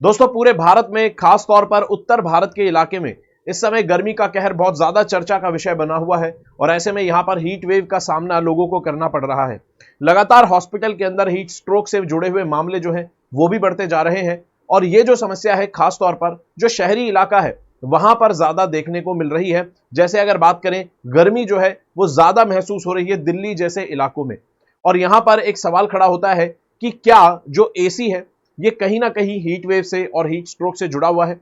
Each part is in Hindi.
दोस्तों पूरे भारत में खास तौर पर उत्तर भारत के इलाके में इस समय गर्मी का कहर बहुत ज्यादा चर्चा का विषय बना हुआ है और ऐसे में यहां पर हीट वेव का सामना लोगों को करना पड़ रहा है। लगातार हॉस्पिटल के अंदर हीट स्ट्रोक से जुड़े हुए मामले जो हैं वो भी बढ़ते जा रहे हैं और ये जो समस्या है खास तौर पर जो शहरी इलाका है वहां पर ज्यादा देखने को मिल रही है। जैसे अगर बात करें गर्मी जो है वो ज्यादा महसूस हो रही है दिल्ली जैसे इलाकों में। और यहां पर एक सवाल खड़ा होता है कि क्या जो एसी है ये कहीं ना कहीं हीट वेव से और हीट स्ट्रोक से जुड़ा हुआ है।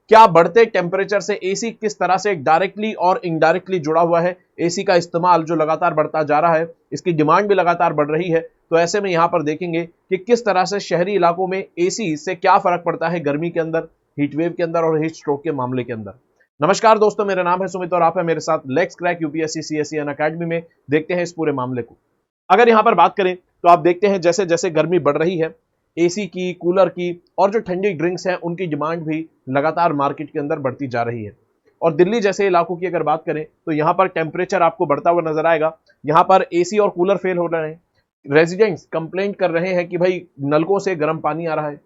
क्या बढ़ते टेम्परेचर से एसी किस तरह से डायरेक्टली और इनडायरेक्टली जुड़ा हुआ है। एसी का इस्तेमाल जो लगातार बढ़ता जा रहा है, इसकी डिमांड भी लगातार बढ़ रही है। तो ऐसे में यहां पर देखेंगे कि किस तरह से शहरी इलाकों में एसी से क्या फर्क पड़ता है गर्मी के अंदर, हीट वेव के अंदर और हीट स्ट्रोक के मामले के अंदर। नमस्कार दोस्तों, मेरा नाम है सुमित और आप है मेरे साथ let's crack UPSC CSC academy में। देखते हैं इस पूरे मामले को। अगर यहां पर बात करें तो आप देखते हैं जैसे जैसे गर्मी बढ़ रही है, एसी की, कूलर की और जो ठंडी ड्रिंक्स हैं उनकी डिमांड भी लगातार मार्केट के अंदर बढ़ती जा रही है। और दिल्ली जैसे इलाकों की अगर बात करें तो यहां पर टेम्परेचर आपको बढ़ता हुआ नजर आएगा। यहां पर एसी और कूलर फेल हो रहे हैं, रेजिडेंट्स कंप्लेंट कर रहे हैं कि भाई नलकों से गर्म पानी आ रहा है।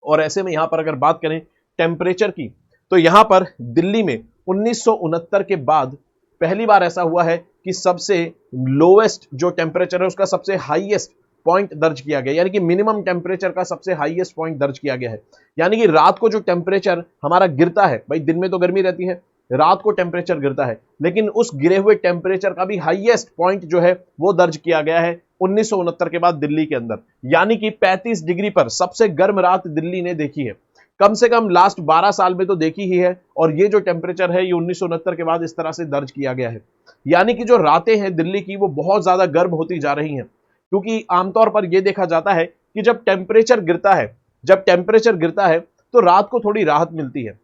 और ऐसे में यहां पर अगर बात करें टेम्परेचर की तो यहां पर दिल्ली में 1969 के बाद पहली बार ऐसा हुआ है कि सबसे लोएस्ट जो टेम्परेचर है उसका सबसे हाईएस्ट पॉइंट दर्ज किया गया, यानी कि मिनिमम टेम्परेचर का सबसे हाईएस्ट पॉइंट दर्ज किया गया है। यानी कि रात को जो टेम्परेचर हमारा गिरता है, भाई दिन में तो गर्मी रहती है, रात को टेम्परेचर गिरता है, लेकिन उस गिरे हुए टेम्परेचर का भी हाईएस्ट पॉइंट जो है वो दर्ज किया गया है 1969 के बाद दिल्ली के अंदर। यानी कि 35 डिग्री पर सबसे गर्म रात दिल्ली ने देखी है, कम से कम लास्ट 12 साल में तो देखी ही है। और ये जो टेम्परेचर है ये 1969 के बाद इस तरह से दर्ज किया गया है। यानी कि जो रातें हैं दिल्ली की वो बहुत ज्यादा गर्म होती जा रही हैं, क्योंकि आमतौर पर यह देखा जाता है कि जब टेम्परेचर गिरता है तो रात को थोड़ी राहत मिलती है।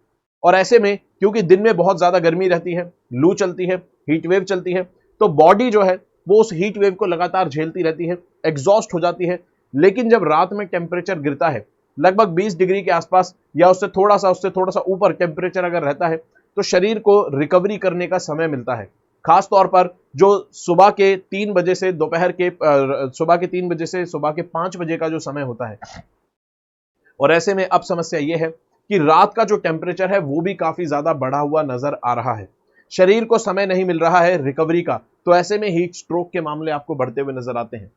और ऐसे में क्योंकि दिन में बहुत ज्यादा गर्मी रहती है, लू चलती है, हीट वेव चलती है, तो बॉडी जो है वो उस हीट वेव को लगातार झेलती रहती है, एग्जॉस्ट हो जाती है। लेकिन जब रात में टेम्परेचर गिरता है लगभग 20 डिग्री के आसपास या उससे थोड़ा सा ऊपर टेम्परेचर अगर रहता है तो शरीर को रिकवरी करने का समय मिलता है। खास तौर पर जो सुबह के 3 बजे से सुबह के 5 बजे का जो समय होता है। और ऐसे में अब समस्या यह है कि रात का जो टेम्परेचर है वो भी काफी ज्यादा बढ़ा हुआ नजर आ रहा है, शरीर को समय नहीं मिल रहा है रिकवरी का। तो ऐसे में हीट स्ट्रोक के मामले आपको बढ़ते हुए नजर आते हैं,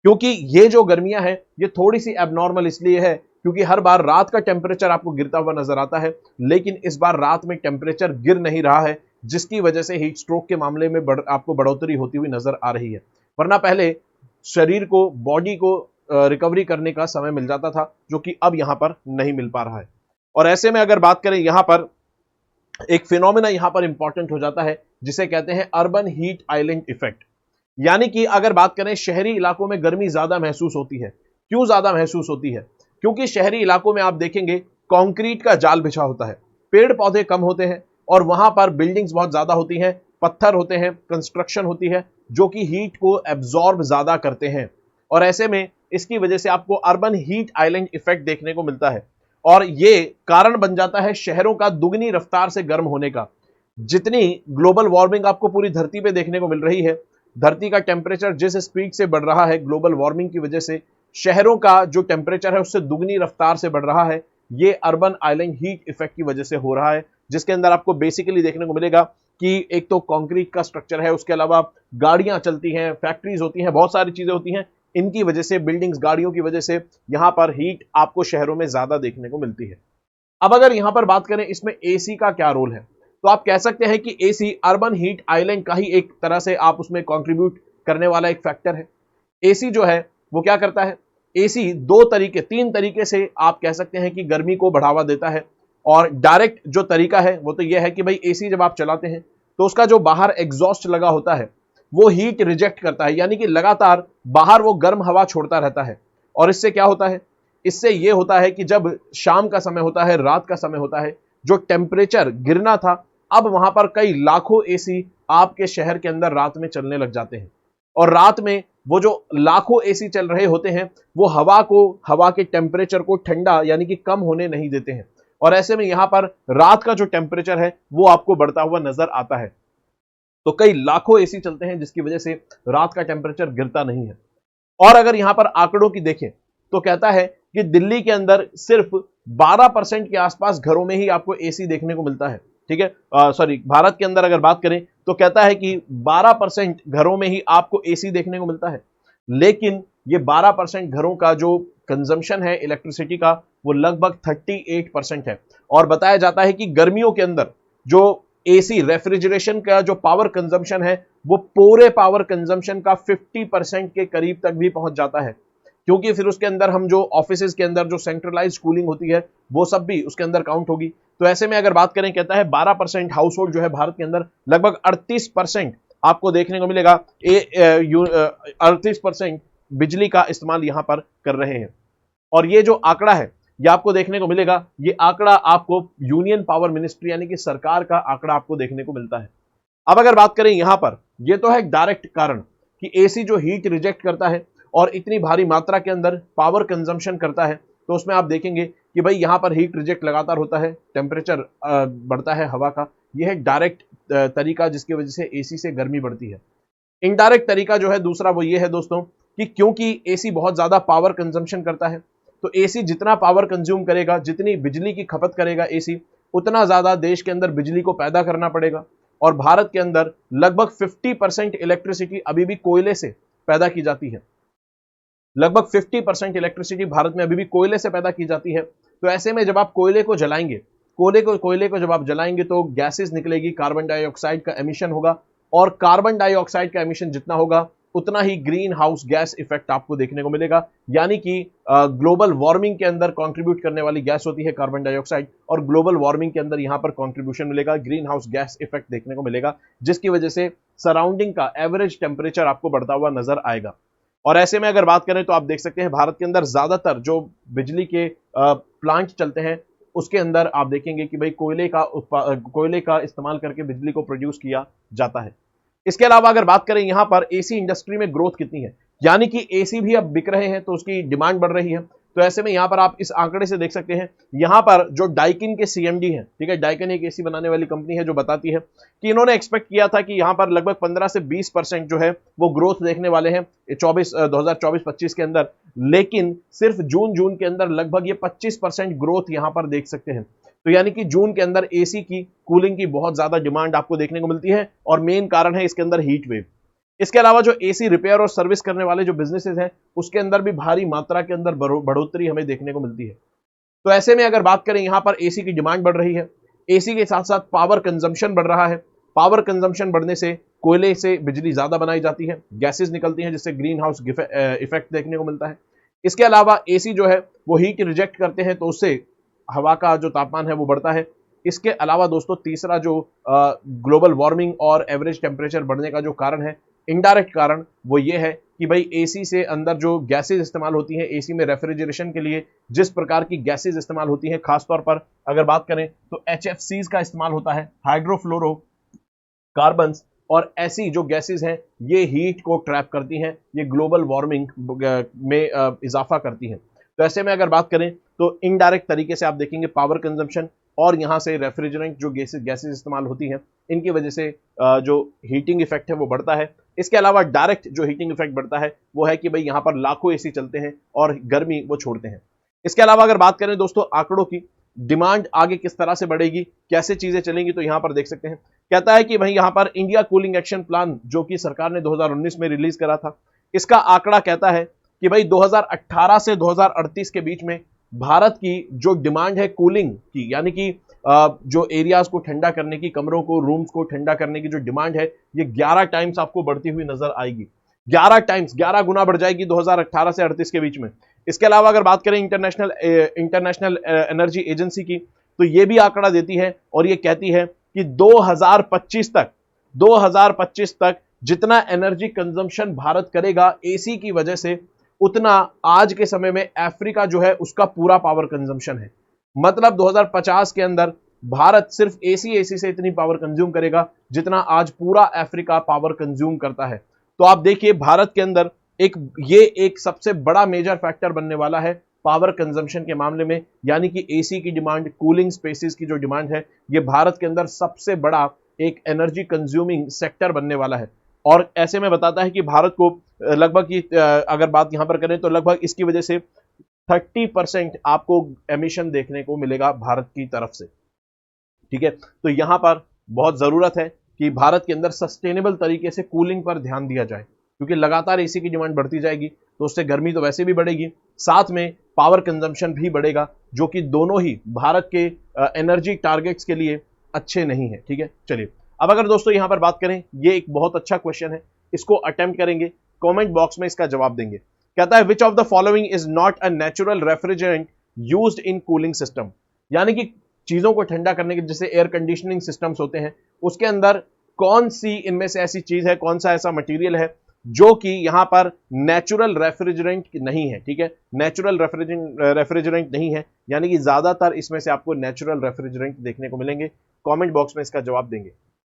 क्योंकि ये जो गर्मियां हैं ये थोड़ी सी एबनॉर्मल इसलिए है क्योंकि हर बार रात का टेम्परेचर आपको गिरता हुआ नजर आता है, लेकिन इस बार रात में टेम्परेचर गिर नहीं रहा है, जिसकी वजह से हीट स्ट्रोक के मामले में आपको बढ़ोतरी होती हुई नजर आ रही है। वरना पहले शरीर को, बॉडी को रिकवरी करने का समय मिल जाता था, जो कि अब यहां पर नहीं मिल पा रहा है। और ऐसे में अगर बात करें यहां पर एक फिनोमिना यहां पर इंपॉर्टेंट हो जाता है जिसे कहते हैं अर्बन हीट आइलैंड इफेक्ट। यानी कि अगर बात करें शहरी इलाकों में गर्मी ज्यादा महसूस होती है। क्यों ज्यादा महसूस होती है? क्योंकि शहरी इलाकों में आप देखेंगे कंक्रीट का जाल बिछा होता है, पेड़ पौधे कम होते हैं और वहां पर बिल्डिंग्स बहुत ज्यादा होती हैं, पत्थर होते हैं, कंस्ट्रक्शन होती है जो कि हीट को एब्जॉर्ब ज्यादा करते हैं। और ऐसे में इसकी वजह से आपको अर्बन हीट आइलैंड इफेक्ट देखने को मिलता है और ये कारण बन जाता है शहरों का दुगनी रफ्तार से गर्म होने का। जितनी ग्लोबल वार्मिंग आपको पूरी धरती पे देखने को मिल रही है, धरती का टेम्परेचर जिस स्पीड से बढ़ रहा है ग्लोबल वार्मिंग की वजह से, शहरों का जो टेम्परेचर है उससे दुगनी रफ्तार से बढ़ रहा है। ये अर्बन आइलैंड हीट इफेक्ट की वजह से हो रहा है, जिसके अंदर आपको बेसिकली देखने को मिलेगा कि एक तो कंक्रीट का स्ट्रक्चर है, उसके अलावा गाड़ियां चलती हैं, फैक्ट्रीज होती हैं, बहुत सारी चीजें होती हैं। इनकी वजह से, बिल्डिंग्स, गाड़ियों की वजह से यहां पर हीट आपको शहरों में ज्यादा देखने को मिलती है। अब अगर यहां पर बात करें इसमें एसी का क्या रोल है, तो आप कह सकते हैं कि एसी अर्बन हीट आइलैंड का ही एक तरह से आप उसमें कंट्रीब्यूट करने वाला एक फैक्टर है। एसी जो है वो क्या करता है? एसी तीन तरीके से आप कह सकते हैं कि गर्मी को बढ़ावा देता है। और डायरेक्ट जो तरीका है वो तो यह है कि भाई एसी जब आप चलाते हैं तो उसका जो बाहर एग्जॉस्ट लगा होता है वो हीट रिजेक्ट करता है, यानी कि लगातार बाहर वो गर्म हवा छोड़ता रहता है। और इससे क्या होता है? इससे यह होता है कि जब शाम का समय होता है, रात का समय होता है, जो टेम्परेचर गिरना था, अब वहां पर कई लाखों एसी आपके शहर के अंदर रात में चलने लग जाते हैं। और रात में वो जो लाखों एसी चल रहे होते हैं वो हवा के टेम्परेचर को ठंडा यानी कि कम होने नहीं देते हैं। और ऐसे में यहां पर रात का जो टेम्परेचर है वो आपको बढ़ता हुआ नजर आता है। तो कई लाखों एसी चलते हैं जिसकी वजह से रात का टेम्परेचर गिरता नहीं है। और अगर यहां पर आंकड़ों की देखें तो कहता है कि दिल्ली के अंदर सिर्फ 12% के आसपास घरों में ही आपको एसी देखने को मिलता है। ठीक है, सॉरी, भारत के अंदर अगर बात करें तो कहता है कि 12% घरों में ही आपको एसी देखने को मिलता है। लेकिन ये 12% घरों का जो कंजम्पशन है इलेक्ट्रिसिटी का वो लगभग 38% है। और बताया जाता है कि गर्मियों के अंदर जो एसी रेफ्रिजरेशन का जो पावर कंजम्पशन है वो पूरे पावर कंजम्पशन का 50% के करीब तक भी पहुंच जाता है, क्योंकि फिर उसके अंदर हम जो ऑफिसेज के अंदर जो सेंट्रलाइज्ड कूलिंग होती है वो सब भी उसके अंदर काउंट होगी। तो ऐसे में अगर बात करें, कहता है 12% हाउस होल्ड जो है भारत के अंदर लगभग 38% आपको देखने को मिलेगा 38% बिजली का इस्तेमाल यहां पर कर रहे हैं। और ये जो आंकड़ा है ये आपको देखने को मिलेगा, ये आंकड़ा आपको यूनियन पावर मिनिस्ट्री यानी कि सरकार का आंकड़ा आपको देखने को मिलता है। अब अगर बात करें यहां पर, ये तो है डायरेक्ट कारण कि एसी जो हीट रिजेक्ट करता है और इतनी भारी मात्रा के अंदर पावर कंजम्पशन करता है, तो उसमें आप देखेंगे कि भाई यहां पर हीट रिजेक्ट लगातार होता है, टेम्परेचर बढ़ता है हवा का। यह है डायरेक्ट तरीका जिसकी वजह से एसी से गर्मी बढ़ती है। इनडायरेक्ट तरीका जो है दूसरा वो ये है दोस्तों कि क्योंकि एसी बहुत ज्यादा पावर कंजम्पशन करता है, तो एसी जितना पावर कंज्यूम करेगा, जितनी बिजली की खपत करेगा एसी, उतना ज्यादा देश के अंदर बिजली को पैदा करना पड़ेगा। और भारत के अंदर लगभग 50% इलेक्ट्रिसिटी अभी भी कोयले से पैदा की जाती है। लगभग 50% इलेक्ट्रिसिटी भारत में अभी भी कोयले से पैदा की जाती है। तो ऐसे में जब आप कोयले को जलाएंगे, कोयले को जब आप जलाएंगे तो गैसेस निकलेगी, कार्बन डाइऑक्साइड का एमिशन होगा, और कार्बन डाइऑक्साइड का एमिशन जितना होगा उतना ही ग्रीन हाउस गैस इफेक्ट आपको देखने को मिलेगा। यानी कि ग्लोबल वार्मिंग के अंदर कंट्रीब्यूट करने वाली गैस होती है कार्बन डाइऑक्साइड, और ग्लोबल वार्मिंग के अंदर यहां पर कंट्रीब्यूशन मिलेगा, ग्रीन हाउस गैस इफेक्ट देखने को मिलेगा, जिसकी वजह से सराउंडिंग का एवरेज टेम्परेचर आपको बढ़ता हुआ नजर आएगा। और ऐसे में अगर बात करें तो आप देख सकते हैं भारत के अंदर ज्यादातर जो बिजली के प्लांट चलते हैं उसके अंदर आप देखेंगे कि भाई कोयले का इस्तेमाल करके बिजली को प्रोड्यूस किया जाता है। इसके अलावा अगर बात करें यहां पर एसी इंडस्ट्री में ग्रोथ कितनी है, यानी कि एसी भी अब बिक रहे हैं तो उसकी डिमांड बढ़ रही है। तो ऐसे में यहां पर आप इस आंकड़े से देख सकते हैं, यहां पर जो डाइकिन के सीएमडी हैं, ठीक है, डाइकिन एक एसी बनाने वाली कंपनी है जो बताती है कि इन्होंने एक्सपेक्ट किया था कि यहां पर लगभग 15 से 20% जो है वो ग्रोथ देखने वाले हैं 2024-25 के अंदर, लेकिन सिर्फ जून के अंदर लगभग ये 25% ग्रोथ यहां पर देख सकते हैं। तो यानी कि जून के अंदर एसी की कूलिंग की बहुत ज्यादा डिमांड आपको देखने को मिलती है, और मेन कारण है इसके अंदर हीट वेव। इसके अलावा जो एसी रिपेयर और सर्विस करने वाले जो बिजनेसेस हैं उसके अंदर भी भारी मात्रा के अंदर बढ़ोतरी हमें देखने को मिलती है। तो ऐसे में अगर बात करें यहां पर एसी की डिमांड बढ़ रही है, एसी के साथ साथ पावर कंजम्पशन बढ़ रहा है। पावर कंजम्पशन बढ़ने से कोयले से बिजली ज्यादा बनाई जाती है, गैसेस निकलती हैं जिससे ग्रीन हाउस इफेक्ट देखने को मिलता है। इसके अलावा एसी जो है वो हीट रिजेक्ट करते हैं तो उससे हवा का जो तापमान है वो बढ़ता है। इसके अलावा दोस्तों तीसरा जो ग्लोबल वार्मिंग और एवरेज टेम्परेचर बढ़ने का जो कारण है, इनडायरेक्ट कारण, वो ये है कि भाई एसी से अंदर जो गैसेज इस्तेमाल होती हैं, एसी में रेफ्रिजरेशन के लिए जिस प्रकार की गैसेज इस्तेमाल होती हैं, खासतौर पर अगर बात करें तो HFCs का इस्तेमाल होता है, हाइड्रोफ्लोरो कार्बन्स, और ऐसी जो गैसेज हैं ये हीट को ट्रैप करती हैं, ये ग्लोबल वार्मिंग में इजाफा करती हैं। तो ऐसे में अगर बात करें तो इनडायरेक्ट तरीके से आप देखेंगे पावर कंजम्पशन और यहां से रेफ्रिजरेंट जो गैसेज इस्तेमाल होती हैं इनकी वजह से जो हीटिंग इफेक्ट है वो बढ़ता है। इसके अलावा डायरेक्ट जो हीटिंग इफेक्ट बढ़ता है वो है कि भाई यहां पर लाखों एसी चलते हैं और गर्मी वो छोड़ते हैं। इसके अलावा अगर बात करें दोस्तों आंकड़ों की, डिमांड आगे किस तरह से बढ़ेगी, कैसे चीजें चलेंगी, तो यहां पर देख सकते हैं, कहता है कि भाई यहां पर इंडिया कूलिंग एक्शन प्लान जो कि सरकार ने 2019 में रिलीज करा था, इसका आंकड़ा कहता है कि भाई 2018 से 2038 के बीच में भारत की जो डिमांड है कूलिंग की, यानी कि जो एरियाज को ठंडा करने की, कमरों को, रूम्स को ठंडा करने की जो डिमांड है ये 11 टाइम्स आपको बढ़ती हुई नजर आएगी। 11 टाइम्स, 11 गुना बढ़ जाएगी 2018 से 38 के बीच में। इसके अलावा अगर बात करें इंटरनेशनल एनर्जी एजेंसी की, तो ये भी आंकड़ा देती है और ये कहती है कि 2025 तक जितना एनर्जी कंजम्पशन भारत करेगा एसी की वजह से, उतना आज के समय में अफ्रीका जो है उसका पूरा पावर कंजम्पशन है। मतलब 2050 के अंदर भारत सिर्फ एसी से इतनी पावर कंज्यूम करेगा जितना आज पूरा अफ्रीका पावर कंज्यूम करता है। तो आप देखिए भारत के अंदर ये एक सबसे बड़ा मेजर फैक्टर बनने वाला है पावर कंजम्पशन के मामले में, यानी कि एसी की डिमांड, कूलिंग स्पेसेस की जो डिमांड है, ये भारत के अंदर सबसे बड़ा एक एनर्जी कंज्यूमिंग सेक्टर बनने वाला है। और ऐसे में बताता है कि भारत को लगभग अगर बात यहां पर करें तो लगभग इसकी वजह से 30% आपको एमिशन देखने को मिलेगा भारत की तरफ से। ठीक है, तो यहां पर बहुत जरूरत है कि भारत के अंदर सस्टेनेबल तरीके से कूलिंग पर ध्यान दिया जाए, क्योंकि लगातार एसी की डिमांड बढ़ती जाएगी तो उससे गर्मी तो वैसे भी बढ़ेगी, साथ में पावर कंजम्पशन भी बढ़ेगा, जो कि दोनों ही भारत के एनर्जी टारगेट्स के लिए अच्छे नहीं है। ठीक है, चलिए अब अगर दोस्तों यहां पर बात करें, ये एक बहुत अच्छा क्वेश्चन है, इसको अटेम्प्ट करेंगे, कमेंट बॉक्स में इसका जवाब देंगे। कहता है which of the following is not a natural refrigerant used in cooling system, यानी कि चीजों को ठंडा करने के जैसे एयर कंडीशनिंग सिस्टम्स होते हैं, उसके अंदर कौन सी इनमें से ऐसी चीज है, कौन सा ऐसा मटेरियल है जो कि यहां पर नेचुरल रेफ्रिजरेंट नहीं है। ठीक है, नेचुरल रेफ्रिजरेंट नहीं है, यानी कि ज्यादातर इसमें से आपको नेचुरल रेफ्रिजरेंट देखने को मिलेंगे। कमेंट बॉक्स में इसका जवाब देंगे।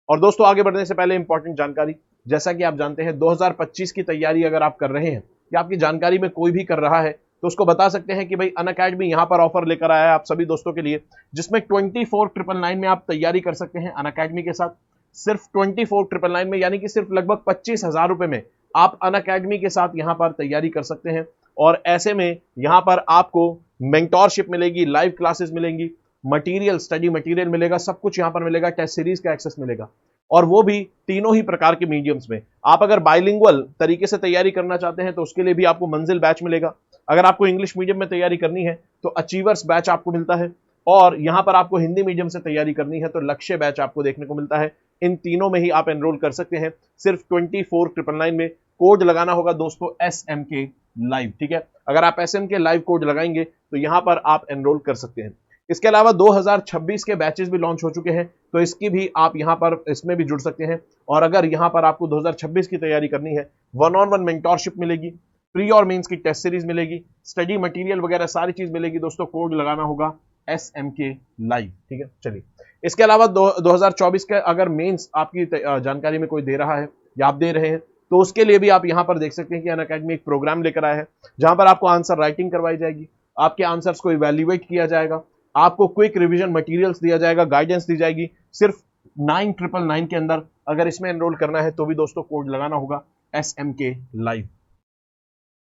और दोस्तों आगे बढ़ने से पहले इंपॉर्टेंट जानकारी, जैसा कि आप जानते हैं 2025 की तैयारी अगर आप कर रहे हैं या आपकी जानकारी में कोई भी कर रहा है तो उसको बता सकते हैं कि भाई अनअकैडमी यहां पर ऑफर लेकर आया है आप सभी दोस्तों के लिए, जिसमें 24,999 में आप तैयारी कर सकते हैं अनअकैडमी के साथ। सिर्फ 24,999 में, यानी कि सिर्फ लगभग 25,000 रुपए में आप अनअकैडमी के साथ यहां पर तैयारी कर सकते हैं। और ऐसे में यहां पर आपको मेंटोरशिप मिलेगी, लाइव क्लासेस मिलेंगी, मटेरियल, स्टडी मटेरियल मिलेगा, सब कुछ यहां पर मिलेगा, टेस्ट सीरीज का एक्सेस मिलेगा, और वो भी तीनों ही प्रकार के मीडियम्स में। आप अगर बाइलिंगुअल तरीके से तैयारी करना चाहते हैं तो उसके लिए भी आपको मंजिल बैच मिलेगा। अगर आपको इंग्लिश मीडियम में तैयारी करनी है तो अचीवर्स बैच आपको मिलता है, और यहां पर आपको हिंदी मीडियम से तैयारी करनी है तो लक्ष्य बैच आपको देखने को मिलता है। इन तीनों में ही आप एनरोल कर सकते हैं सिर्फ 24,999 में। कोड लगाना होगा दोस्तों SMK लाइव। ठीक है, अगर आप SMK लाइव कोड लगाएंगे तो यहां पर आप एनरोल कर सकते हैं। इसके अलावा 2026 के बैचेस भी लॉन्च हो चुके हैं, तो इसकी भी आप यहां पर इसमें भी जुड़ सकते हैं। और अगर यहां पर आपको 2026 की तैयारी करनी है, 1-on-1 मेंटोरशिप मिलेगी, प्री और मेंस की टेस्ट सीरीज मिलेगी, स्टडी मटेरियल वगैरह सारी चीज मिलेगी दोस्तों। कोड लगाना होगा SMK लाइव। ठीक है, चलिए इसके अलावा 2024 के अगर मेंस आपकी जानकारी में कोई दे रहा है या आप दे रहे हैं तो उसके लिए भी आप यहां पर देख सकते हैं कि अनअकैडमी एक प्रोग्राम लेकर आया है, जहां पर आपको आंसर राइटिंग करवाई जाएगी, आपके आंसर्स को इवैल्यूएट किया जाएगा, आपको क्विक रिवीजन मटेरियल्स दिया जाएगा, गाइडेंस दी जाएगी, सिर्फ 9,999 के अंदर। अगर इसमें एनरोल करना है तो भी दोस्तों कोड लगाना होगा SMK लाइव।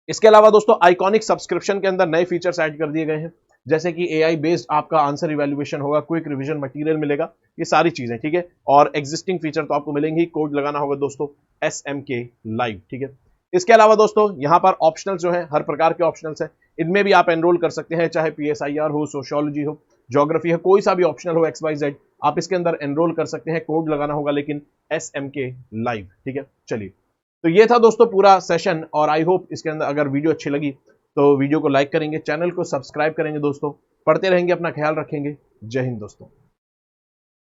इसके अलावा दोस्तों आइकॉनिक सब्सक्रिप्शन के अंदर नए फीचर्स ऐड कर दिए गए हैं, जैसे कि AI बेस्ड आपका आंसर इवैल्यूएशन होगा, क्विक रिवीजन मटेरियल मिलेगा, ये सारी चीजें। ठीक है, और एग्जिस्टिंग फीचर तो आपको मिलेंगे ही। कोड लगाना होगा दोस्तों SMK लाइव। ठीक है, इसके अलावा दोस्तों यहां पर ऑप्शनल्स जो है, हर प्रकार के ऑप्शनल्स हैं, इनमें भी आप एनरोल कर सकते हैं, चाहे PSIR हो, सोशियोलॉजी हो, ज्योग्राफी हो, कोई सा भी ऑप्शनल हो XYZ, आप इसके अंदर एनरोल कर सकते हैं। कोड लगाना होगा लेकिन SMK लाइव। ठीक है, चलिए तो ये था दोस्तों पूरा सेशन, और आई होप इसके अंदर अगर वीडियो अच्छी लगी तो वीडियो को लाइक करेंगे, चैनल को सब्सक्राइब करेंगे दोस्तों, पढ़ते रहेंगे, अपना ख्याल रखेंगे। जय हिंद दोस्तों।